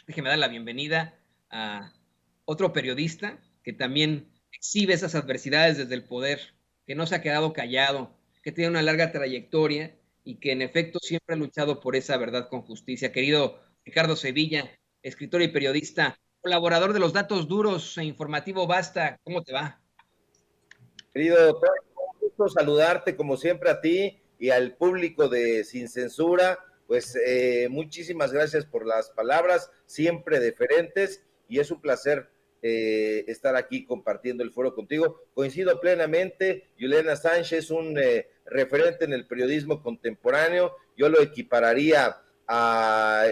Déjeme dar la bienvenida a otro periodista que también exhibe esas adversidades desde el poder, que no se ha quedado callado, que tiene una larga trayectoria y que en efecto siempre ha luchado por esa verdad con justicia. Querido Ricardo Sevilla, escritor y periodista, colaborador de los datos duros e informativo Basta, ¿cómo te va? Querido Toño, un gusto saludarte como siempre a ti y al público de Sin Censura. Pues muchísimas gracias por las palabras, siempre deferentes, y es un placer estar aquí compartiendo el foro contigo. Coincido plenamente, Julian Assange es un referente en el periodismo contemporáneo. Yo lo equipararía a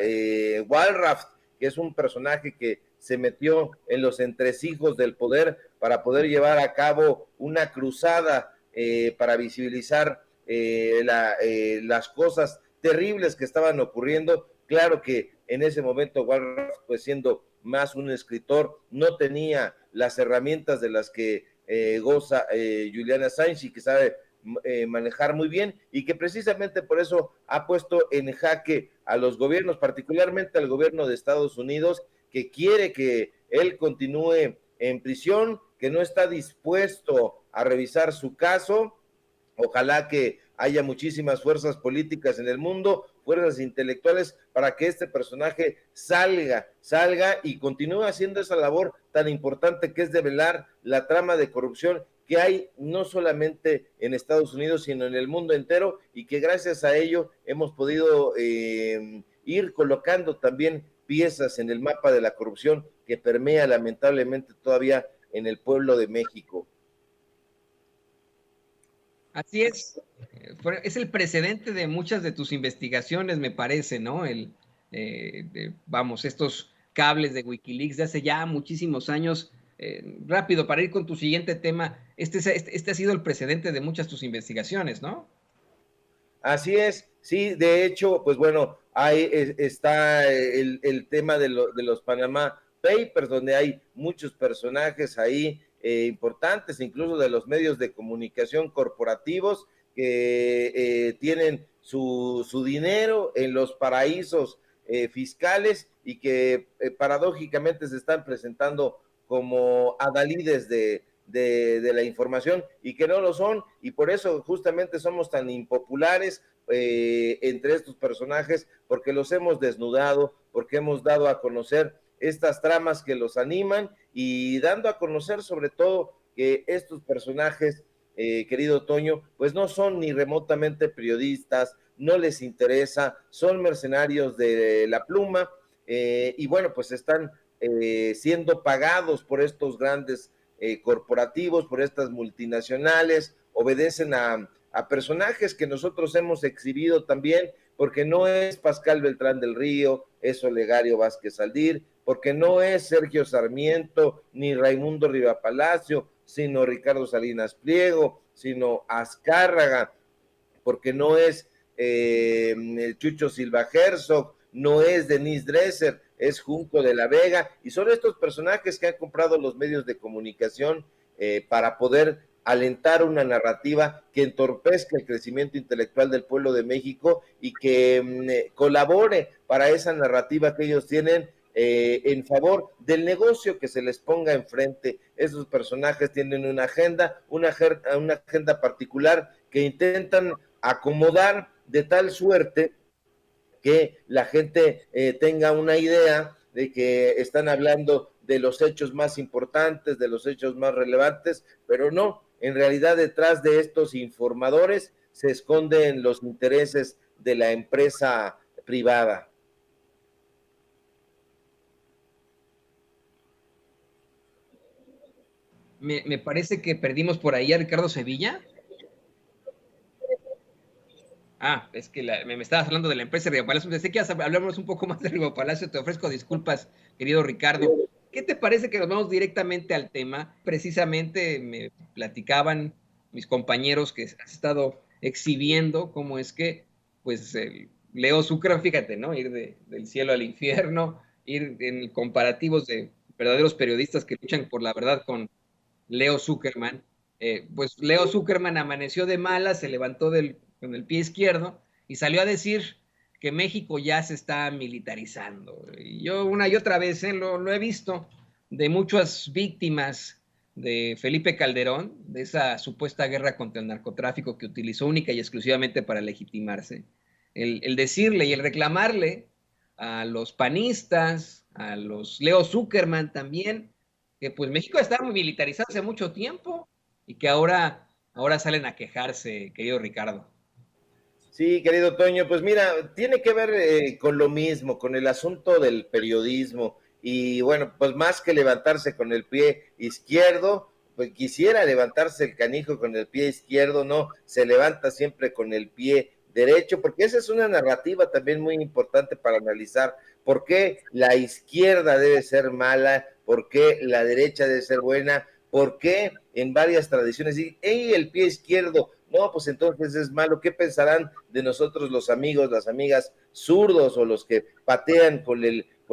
Walraff, que es un personaje que se metió en los entresijos del poder para poder llevar a cabo una cruzada para visibilizar las cosas terribles que estaban ocurriendo. Claro que en ese momento Walraff, pues siendo más un escritor, no tenía las herramientas de las que goza Julian Assange y que sabe manejar muy bien, y que precisamente por eso ha puesto en jaque a los gobiernos, particularmente al gobierno de Estados Unidos, que quiere que él continúe en prisión, que no está dispuesto a revisar su caso. Ojalá que haya muchísimas fuerzas políticas en el mundo, fuerzas intelectuales, para que este personaje salga y continúe haciendo esa labor tan importante que es develar la trama de corrupción que hay no solamente en Estados Unidos, sino en el mundo entero, y que gracias a ello hemos podido ir colocando también piezas en el mapa de la corrupción que permea lamentablemente todavía en el pueblo de México. Así es el precedente de muchas de tus investigaciones, me parece, ¿no? Vamos, estos cables de Wikileaks de hace ya muchísimos años. Rápido, para ir con tu siguiente tema, este ha sido el precedente de muchas de tus investigaciones, ¿no? Así es, sí, de hecho, pues bueno, ahí está el tema de los Panama Papers, donde hay muchos personajes ahí importantes, incluso de los medios de comunicación corporativos, que tienen su dinero en los paraísos fiscales, y que paradójicamente se están presentando como adalides de la información, y que no lo son, y por eso justamente somos tan impopulares entre estos personajes, porque los hemos desnudado, porque hemos dado a conocer estas tramas que los animan, y dando a conocer sobre todo que estos personajes, querido Toño, pues no son ni remotamente periodistas, no les interesa, son mercenarios de la pluma, y bueno, pues están siendo pagados por estos grandes corporativos, por estas multinacionales, obedecen a personajes que nosotros hemos exhibido también, porque no es Pascal Beltrán del Río, es Olegario Vázquez Aldir, porque no es Sergio Sarmiento ni Raimundo Rivapalacio, sino Ricardo Salinas Pliego, sino Azcárraga, porque no es Chucho Silva Herzog, no es Denise Dresser, es Junco de la Vega, y son estos personajes que han comprado los medios de comunicación para poder alentar una narrativa que entorpezca el crecimiento intelectual del pueblo de México, y que colabore para esa narrativa que ellos tienen en favor del negocio que se les ponga enfrente. Esos personajes tienen una agenda particular que intentan acomodar de tal suerte que la gente tenga una idea de que están hablando de los hechos más importantes, de los hechos más relevantes, pero no, en realidad detrás de estos informadores se esconden los intereses de la empresa privada. Me parece que perdimos por ahí a Ricardo Sevilla. Es que me estabas hablando de la empresa de Río Palacio. Pensé que hablamos un poco más de Río Palacio. Te ofrezco disculpas, querido Ricardo. ¿Qué te parece que nos vamos directamente al tema? Precisamente me platicaban mis compañeros que has estado exhibiendo cómo es que, pues, Leo Zuckerman, fíjate, ¿no? Ir del cielo al infierno, ir en comparativos de verdaderos periodistas que luchan por la verdad con Leo Zuckerman. Pues Leo Zuckerman amaneció de mala, se levantó con el pie izquierdo y salió a decir que México ya se está militarizando. Y yo una y otra vez lo he visto de muchas víctimas de Felipe Calderón, de esa supuesta guerra contra el narcotráfico que utilizó única y exclusivamente para legitimarse. El decirle y el reclamarle a los panistas, a los Leo Zuckerman también, que pues México está militarizado hace mucho tiempo y que ahora salen a quejarse, querido Ricardo. Sí, querido Toño, pues mira, tiene que ver con lo mismo, con el asunto del periodismo. Y bueno, pues más que levantarse con el pie izquierdo, pues quisiera levantarse el canijo con el pie izquierdo, no, se levanta siempre con el pie derecho, porque esa es una narrativa también muy importante para analizar por qué la izquierda debe ser mala, por qué la derecha debe ser buena, por qué en varias tradiciones, y el pie izquierdo, no, pues entonces es malo. ¿Qué pensarán de nosotros los amigos, las amigas zurdos o los que patean con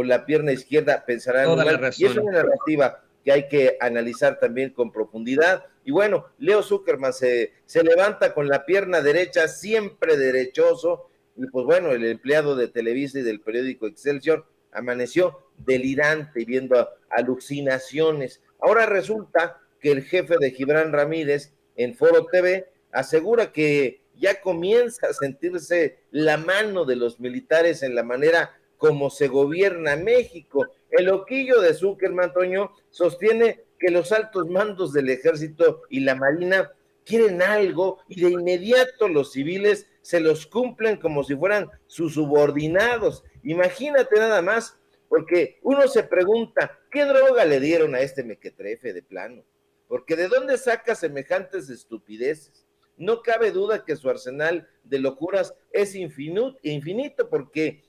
la pierna izquierda? Pensarán Toda la igual. Y es razón. una narrativa que hay que analizar también con profundidad. Y bueno, Leo Zuckerman se levanta con la pierna derecha, siempre derechoso. Y pues bueno, el empleado de Televisa y del periódico Excelsior amaneció delirante y viendo alucinaciones. Ahora resulta que el jefe de Gibran Ramírez en Foro TV asegura que ya comienza a sentirse la mano de los militares en la manera como se gobierna México. El loquillo de Zuckerman, Toño, sostiene que los altos mandos del ejército y la marina quieren algo y de inmediato los civiles se los cumplen como si fueran sus subordinados. Imagínate nada más, porque uno se pregunta, ¿qué droga le dieron a este mequetrefe de plano? Porque ¿de dónde saca semejantes estupideces? No cabe duda que su arsenal de locuras es infinito porque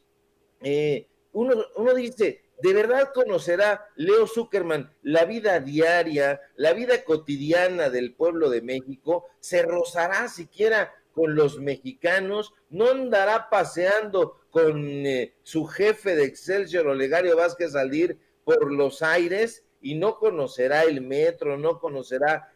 uno dice, ¿de verdad conocerá Leo Zuckerman la vida diaria, la vida cotidiana del pueblo de México? ¿Se rozará siquiera con los mexicanos? ¿No andará paseando con su jefe de Excelsior, Olegario Vázquez Aldir, por los aires? Y no conocerá el metro, no conocerá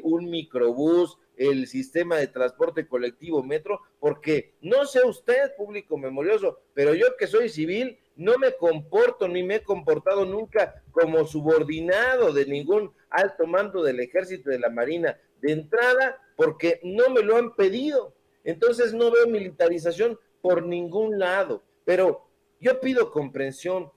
un microbús, el sistema de transporte colectivo metro, porque no sé usted, público memorioso, pero yo que soy civil, no me comporto ni me he comportado nunca como subordinado de ningún alto mando del ejército, de la marina, de entrada, porque no me lo han pedido. Entonces no veo militarización por ningún lado, pero yo pido comprensión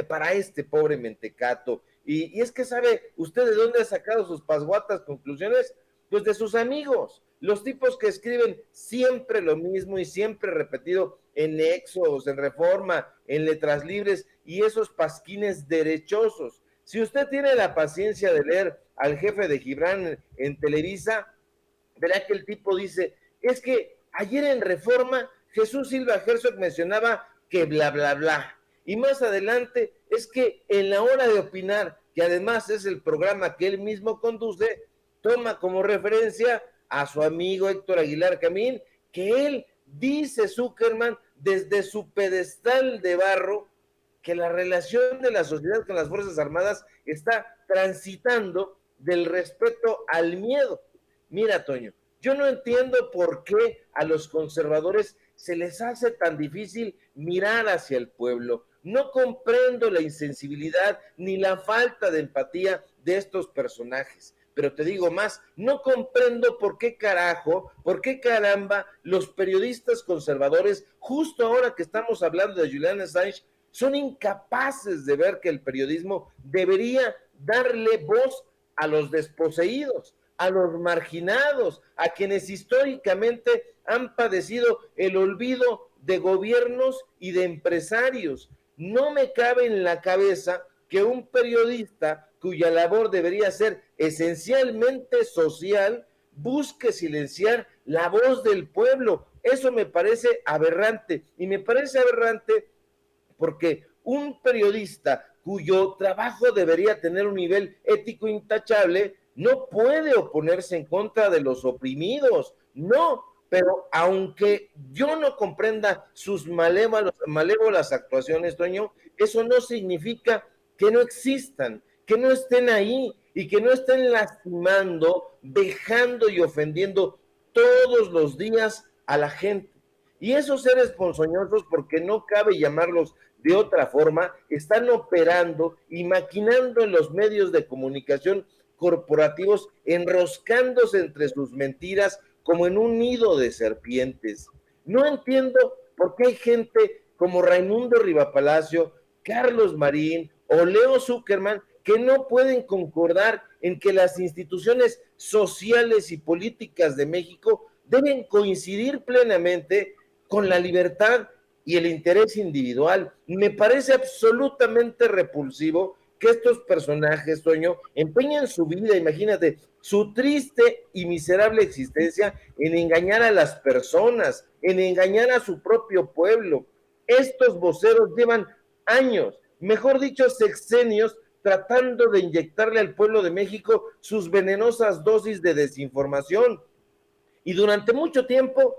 para este pobre mentecato. Y es que sabe usted de dónde ha sacado sus pasguatas conclusiones, pues de sus amigos, los tipos que escriben siempre lo mismo y siempre repetido en Éxodos, en Reforma, en Letras Libres y esos pasquines derechosos. Si usted tiene la paciencia de leer al jefe de Gibran en Televisa, verá que el tipo dice, es que ayer en Reforma Jesús Silva Herzog mencionaba que bla, bla, bla. Y más adelante es que en la hora de opinar, que además es el programa que él mismo conduce, toma como referencia a su amigo Héctor Aguilar Camín, que él dice Zuckerman desde su pedestal de barro que la relación de la sociedad con las Fuerzas Armadas está transitando del respeto al miedo. Mira, Toño, yo no entiendo por qué a los conservadores se les hace tan difícil mirar hacia el pueblo. No comprendo la insensibilidad ni la falta de empatía de estos personajes. Pero te digo más, no comprendo por qué carajo, por qué caramba los periodistas conservadores, justo ahora que estamos hablando de Julian Assange, son incapaces de ver que el periodismo debería darle voz a los desposeídos, a los marginados, a quienes históricamente han padecido el olvido de gobiernos y de empresarios. No me cabe en la cabeza que un periodista cuya labor debería ser esencialmente social busque silenciar la voz del pueblo. Eso me parece aberrante y me parece aberrante porque un periodista cuyo trabajo debería tener un nivel ético intachable no puede oponerse en contra de los oprimidos, no, pero aunque yo no comprenda sus malévolas actuaciones, Toño, eso no significa que no existan, que no estén ahí y que no estén lastimando, dejando y ofendiendo todos los días a la gente. Y esos seres ponzoñosos, porque no cabe llamarlos de otra forma, están operando y maquinando en los medios de comunicación corporativos, enroscándose entre sus mentiras como en un nido de serpientes. No entiendo por qué hay gente como Raimundo Rivapalacio, Carlos Marín o Leo Zuckerman que no pueden concordar en que las instituciones sociales y políticas de México deben coincidir plenamente con la libertad y el interés individual. Me parece absolutamente repulsivo que estos personajes, Toño, empeñen su vida, imagínate, su triste y miserable existencia en engañar a las personas, en engañar a su propio pueblo. Estos voceros llevan años, mejor dicho, sexenios, tratando de inyectarle al pueblo de México sus venenosas dosis de desinformación. Y durante mucho tiempo,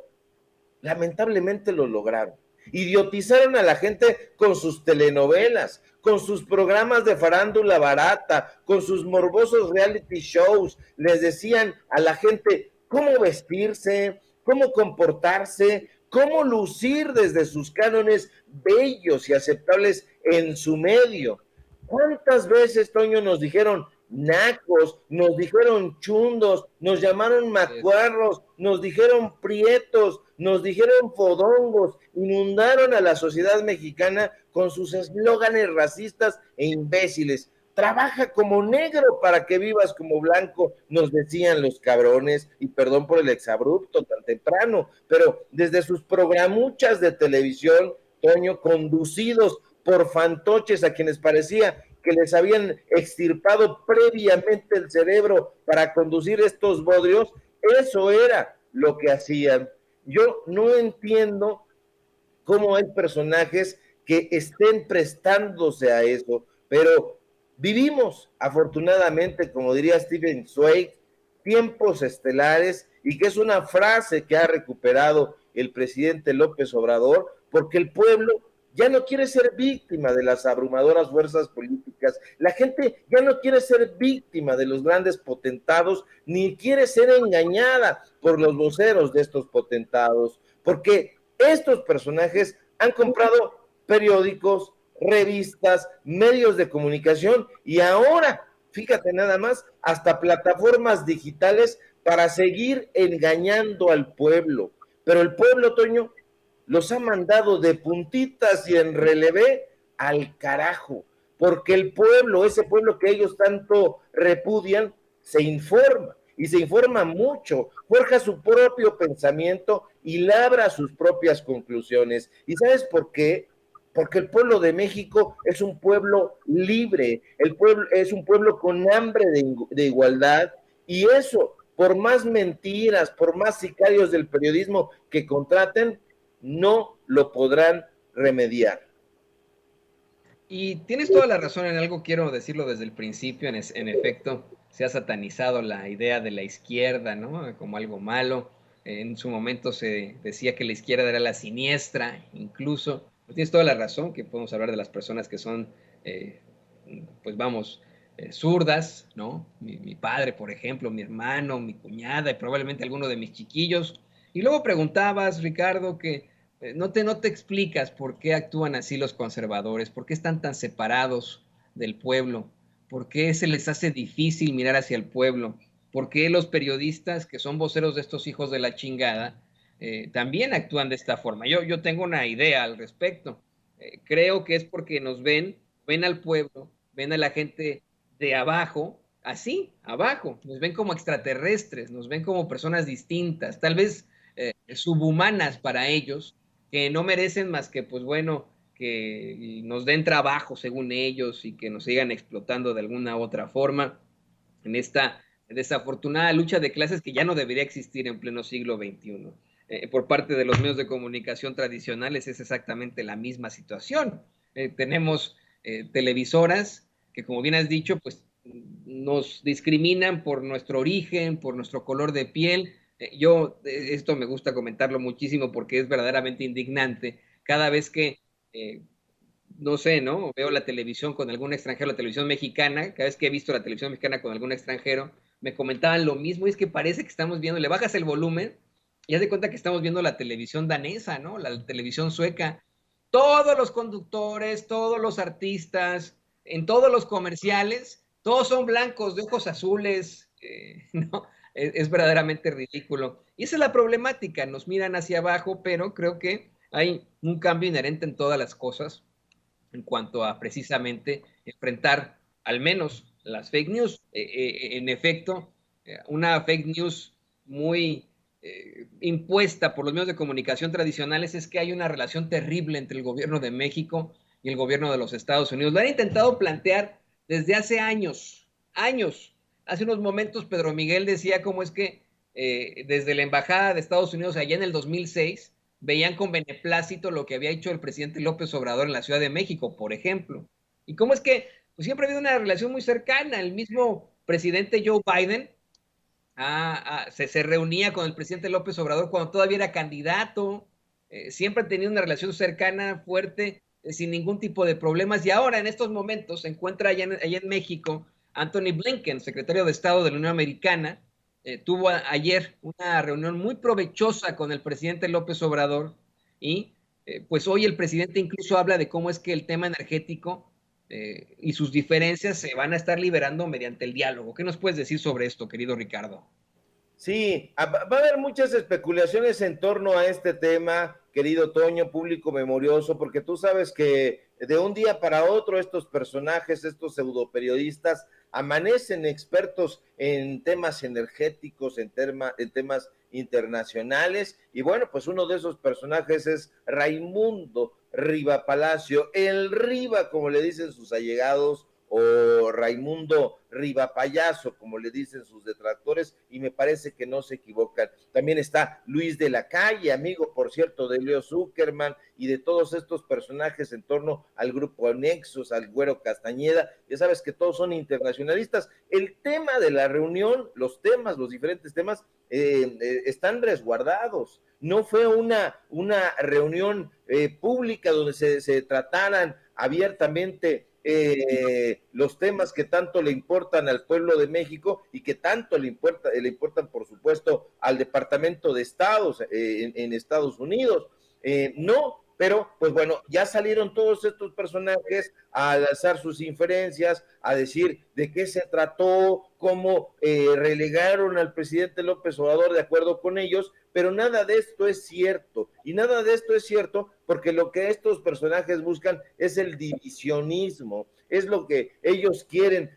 lamentablemente lo lograron. Idiotizaron a la gente con sus telenovelas, con sus programas de farándula barata, con sus morbosos reality shows. Les decían a la gente cómo vestirse, cómo comportarse, cómo lucir desde sus cánones bellos y aceptables en su medio. ¿Cuántas veces, Toño, nos dijeron nacos, nos dijeron chundos, nos llamaron macuarros, nos dijeron prietos, nos dijeron fodongos, inundaron a la sociedad mexicana con sus eslóganes racistas e imbéciles? Trabaja como negro para que vivas como blanco, nos decían los cabrones, y perdón por el exabrupto tan temprano, pero desde sus programuchas de televisión, Toño, conducidos por fantoches a quienes parecía que les habían extirpado previamente el cerebro para conducir estos bodrios, eso era lo que hacían. Yo no entiendo cómo hay personajes que estén prestándose a eso, pero vivimos, afortunadamente, como diría Stephen Zweig, tiempos estelares, y que es una frase que ha recuperado el presidente López Obrador, porque el pueblo ya no quiere ser víctima de las abrumadoras fuerzas políticas, la gente ya no quiere ser víctima de los grandes potentados, ni quiere ser engañada por los voceros de estos potentados, porque estos personajes han comprado periódicos, revistas, medios de comunicación y ahora, fíjate nada más, hasta plataformas digitales para seguir engañando al pueblo. Pero el pueblo, Toño, los ha mandado de puntitas y en relevé al carajo, porque el pueblo, ese pueblo que ellos tanto repudian, se informa y se informa mucho, forja su propio pensamiento y labra sus propias conclusiones. ¿Y sabes por qué? Porque el pueblo de México es un pueblo libre, el pueblo es un pueblo con hambre de igualdad, y eso, por más mentiras, por más sicarios del periodismo que contraten, no lo podrán remediar. Y tienes toda la razón en algo, quiero decirlo desde el principio, en efecto, se ha satanizado la idea de la izquierda, ¿no? Como algo malo. En su momento se decía que la izquierda era la siniestra, incluso. Tienes toda la razón, que podemos hablar de las personas que son, pues vamos, zurdas, ¿no? Mi padre, por ejemplo, mi hermano, mi cuñada y probablemente alguno de mis chiquillos. Y luego preguntabas, Ricardo, que no te explicas por qué actúan así los conservadores, por qué están tan separados del pueblo, por qué se les hace difícil mirar hacia el pueblo, por qué los periodistas que son voceros de estos hijos de la chingada también actúan de esta forma. Yo tengo una idea al respecto. Creo que es porque ven al pueblo, ven a la gente de abajo, así, abajo, nos ven como extraterrestres, nos ven como personas distintas, tal vez subhumanas para ellos, que no merecen más que, pues bueno, que nos den trabajo según ellos y que nos sigan explotando de alguna u otra forma en esta desafortunada lucha de clases que ya no debería existir en pleno siglo XXI. Por parte de los medios de comunicación tradicionales es exactamente la misma situación. Tenemos televisoras que, como bien has dicho, pues nos discriminan por nuestro origen, por nuestro color de piel. Esto me gusta comentarlo muchísimo porque es verdaderamente indignante. Cada vez que, no sé, ¿no? Veo la televisión con algún extranjero, la televisión mexicana, cada vez que he visto la televisión mexicana con algún extranjero, me comentaban lo mismo, y es que parece que estamos viendo, le bajas el volumen Y haz de cuenta que estamos viendo la televisión danesa, ¿no? La televisión sueca. Todos los conductores, todos los artistas, en todos los comerciales, todos son blancos, de ojos azules, ¿no? Es verdaderamente ridículo. Y esa es la problemática, nos miran hacia abajo, pero creo que hay un cambio inherente en todas las cosas en cuanto a precisamente enfrentar al menos las fake news. En efecto, una fake news muy impuesta por los medios de comunicación tradicionales es que hay una relación terrible entre el gobierno de México y el gobierno de los Estados Unidos. Lo han intentado plantear desde hace años, años. Hace unos momentos Pedro Miguel decía cómo es que desde la Embajada de Estados Unidos allá en el 2006 veían con beneplácito lo que había hecho el presidente López Obrador en la Ciudad de México, por ejemplo. Y cómo es que pues, siempre ha habido una relación muy cercana. El mismo presidente Joe Biden se reunía con el presidente López Obrador cuando todavía era candidato, siempre ha tenido una relación cercana, fuerte, sin ningún tipo de problemas, y ahora en estos momentos se encuentra allá en México Anthony Blinken, secretario de Estado de la Unión Americana, tuvo ayer una reunión muy provechosa con el presidente López Obrador, y pues hoy el presidente incluso habla de cómo es que el tema energético y sus diferencias se van a estar liberando mediante el diálogo. ¿Qué nos puedes decir sobre esto, querido Ricardo? Sí, va a haber muchas especulaciones en torno a este tema, querido Toño, público memorioso, porque tú sabes que de un día para otro estos personajes, estos pseudoperiodistas, amanecen expertos en temas energéticos, en temas internacionales, y bueno, pues uno de esos personajes es Raimundo Riva Palacio, el Riva, como le dicen sus allegados, o Raimundo Riva Payaso, como le dicen sus detractores, y me parece que no se equivocan. También está Luis de la Calle, amigo, por cierto, de Leo Zuckerman y de todos estos personajes en torno al grupo Nexus, al Güero Castañeda. Ya sabes que todos son internacionalistas. El tema de la reunión, los diferentes temas, están resguardados. No fue una reunión pública donde se trataran abiertamente los temas que tanto le importan al pueblo de México y que tanto le importan, por supuesto, al Departamento de Estado en Estados Unidos. No, pero pues bueno, ya salieron todos estos personajes a alzar sus inferencias, a decir de qué se trató, cómo relegaron al presidente López Obrador de acuerdo con ellos, pero nada de esto es cierto, y nada de esto es cierto porque lo que estos personajes buscan es el divisionismo, es lo que ellos quieren,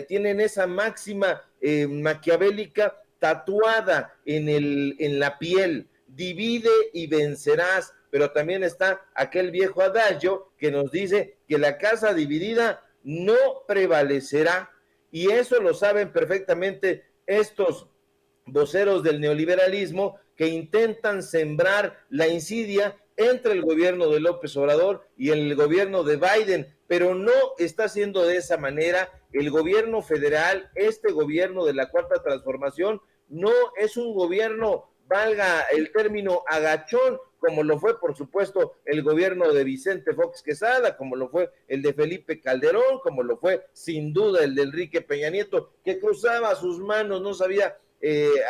tienen esa máxima maquiavélica tatuada en la piel: divide y vencerás. Pero también está aquel viejo adagio que nos dice que la casa dividida no prevalecerá, y eso lo saben perfectamente estos voceros del neoliberalismo que intentan sembrar la insidia entre el gobierno de López Obrador y el gobierno de Biden, pero no está siendo de esa manera. El gobierno federal, este gobierno de la Cuarta Transformación, no es un gobierno, valga el término, agachón, como lo fue, por supuesto, el gobierno de Vicente Fox Quesada, como lo fue el de Felipe Calderón, como lo fue, sin duda, el de Enrique Peña Nieto, que cruzaba sus manos, no sabía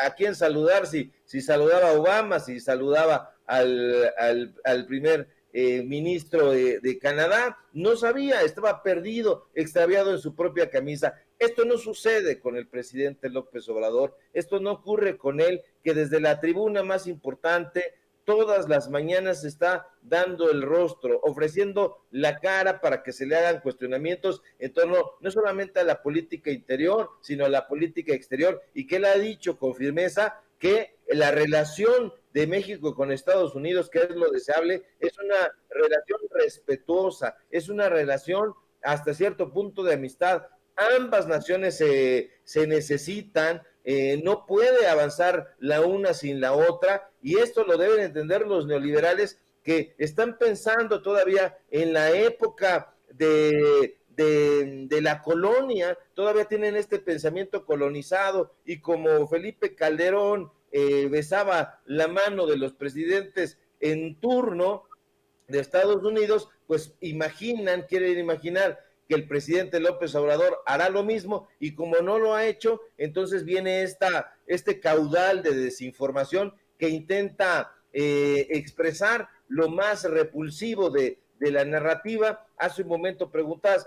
a quién saludar, si saludaba a Obama, si saludaba al primer ministro de Canadá, no sabía, estaba perdido, extraviado en su propia camisa. Esto no sucede con el presidente López Obrador, esto no ocurre con él, que desde la tribuna más importante todas las mañanas está dando el rostro, ofreciendo la cara para que se le hagan cuestionamientos en torno no solamente a la política interior, sino a la política exterior, y que él ha dicho con firmeza que la relación de México con Estados Unidos, que es lo deseable, es una relación respetuosa, es una relación hasta cierto punto de amistad. Ambas naciones se necesitan, no puede avanzar la una sin la otra, y esto lo deben entender los neoliberales que están pensando todavía en la época de la colonia, todavía tienen este pensamiento colonizado, y como Felipe Calderón besaba la mano de los presidentes en turno de Estados Unidos, pues quieren imaginar que el presidente López Obrador hará lo mismo, y como no lo ha hecho, entonces viene este caudal de desinformación que intenta expresar lo más repulsivo de la narrativa. Hace un momento preguntas,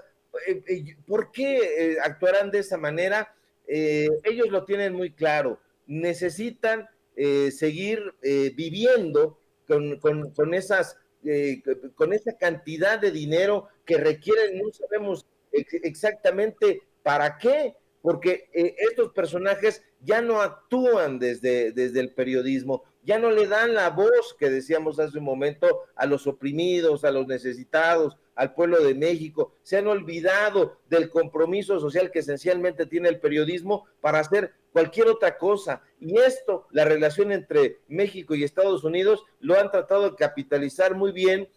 ¿por qué actuarán de esa manera? Ellos lo tienen muy claro, necesitan seguir viviendo con esas con esa cantidad de dinero que requieren, no sabemos exactamente para qué, porque estos personajes ya no actúan desde el periodismo, ya no le dan la voz que decíamos hace un momento a los oprimidos, a los necesitados, al pueblo de México. Se han olvidado del compromiso social que esencialmente tiene el periodismo para hacer cualquier otra cosa. Y esto, la relación entre México y Estados Unidos, lo han tratado de capitalizar muy bien,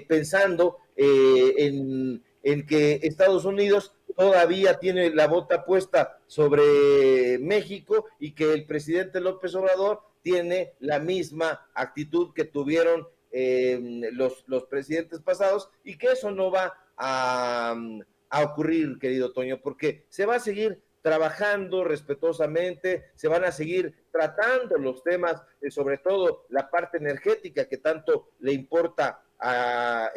pensando en que Estados Unidos todavía tiene la bota puesta sobre México y que el presidente López Obrador tiene la misma actitud que tuvieron los presidentes pasados, y que eso no va a ocurrir, querido Toño, porque se va a seguir trabajando respetuosamente, se van a seguir tratando los temas, sobre todo la parte energética que tanto le importa a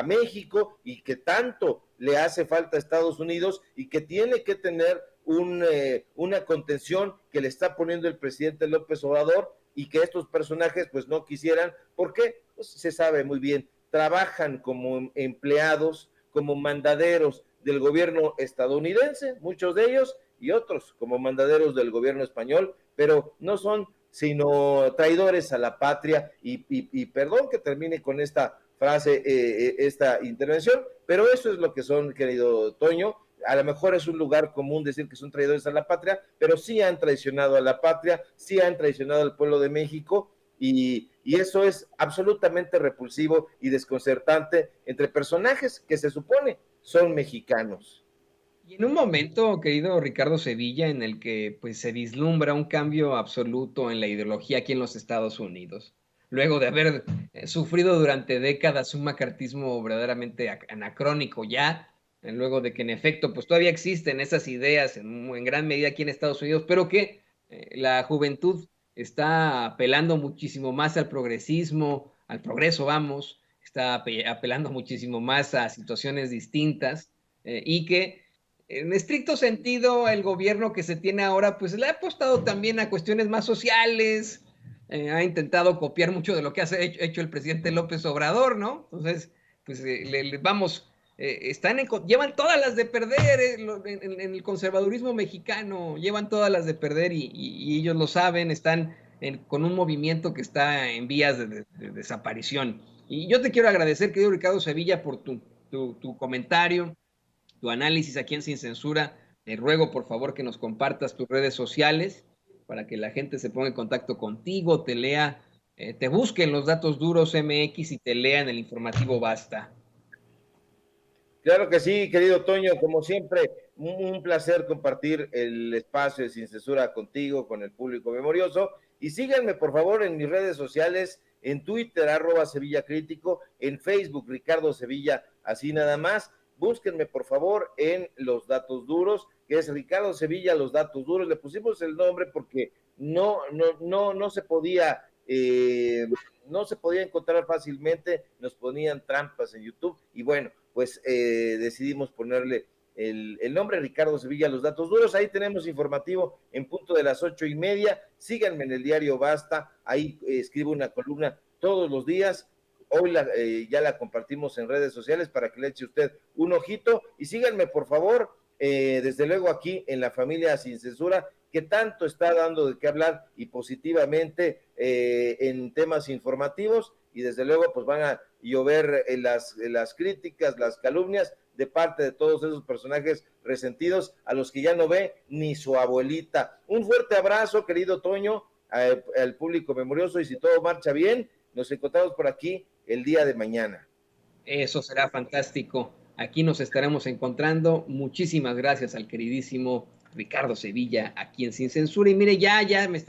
México y que tanto le hace falta a Estados Unidos, y que tiene que tener una contención que le está poniendo el presidente López Obrador, y que estos personajes pues no quisieran, porque pues, se sabe muy bien, trabajan como empleados, como mandaderos del gobierno estadounidense, muchos de ellos, y otros como mandaderos del gobierno español, pero no son sino traidores a la patria, y perdón que termine con esta frase, esta intervención, pero eso es lo que son, querido Toño. A lo mejor es un lugar común decir que son traidores a la patria, pero sí han traicionado a la patria, sí han traicionado al pueblo de México, y eso es absolutamente repulsivo y desconcertante entre personajes que se supone son mexicanos. Y en un momento, querido Ricardo Sevilla, en el que pues se vislumbra un cambio absoluto en la ideología aquí en los Estados Unidos, luego de haber sufrido durante décadas un macartismo verdaderamente anacrónico ya, luego de que en efecto pues todavía existen esas ideas en gran medida aquí en Estados Unidos, pero que la juventud está apelando muchísimo más al progresismo, al progreso, vamos, está apelando muchísimo más a situaciones distintas, y que en estricto sentido, el gobierno que se tiene ahora, pues le ha apostado también a cuestiones más sociales, ha intentado copiar mucho de lo que ha hecho el presidente López Obrador, ¿no? Entonces, pues vamos, llevan todas las de perder, en el conservadurismo mexicano, llevan todas las de perder, y ellos lo saben, están con un movimiento que está en vías de desaparición. Y yo te quiero agradecer, querido Ricardo Sevilla, por tu comentario, tu análisis aquí en Sin Censura. Te ruego, por favor, que nos compartas tus redes sociales para que la gente se ponga en contacto contigo, te lea, te busque en los datos duros MX y te lea en el informativo Basta. Claro que sí, querido Toño, como siempre, un placer compartir el espacio de Sin Censura contigo, con el público memorioso. Y síganme, por favor, en mis redes sociales, en Twitter, @Sevilla Crítico, en Facebook, Ricardo Sevilla, así nada más. Búsquenme, por favor, en Los Datos Duros, que es Ricardo Sevilla, Los Datos Duros. Le pusimos el nombre porque no se podía... no se podía encontrar fácilmente, nos ponían trampas en YouTube, y bueno, pues decidimos ponerle el nombre Ricardo Sevilla, Los Datos Duros. Ahí tenemos informativo en punto de las 8:30. Síganme en el diario Basta, ahí escribo una columna todos los días. Hoy ya la compartimos en redes sociales para que le eche usted un ojito, y síganme, por favor, desde luego aquí en la familia Sin Censura, que tanto está dando de qué hablar, y positivamente en temas informativos, y desde luego pues van a llover las críticas, las calumnias de parte de todos esos personajes resentidos a los que ya no ve ni su abuelita. Un fuerte abrazo, querido Toño, al público memorioso, y si todo marcha bien, nos encontramos por aquí el día de mañana. Eso será fantástico. Aquí nos estaremos encontrando. Muchísimas gracias al queridísimo Ricardo Sevilla aquí en Sin Censura. Y mire, ya me está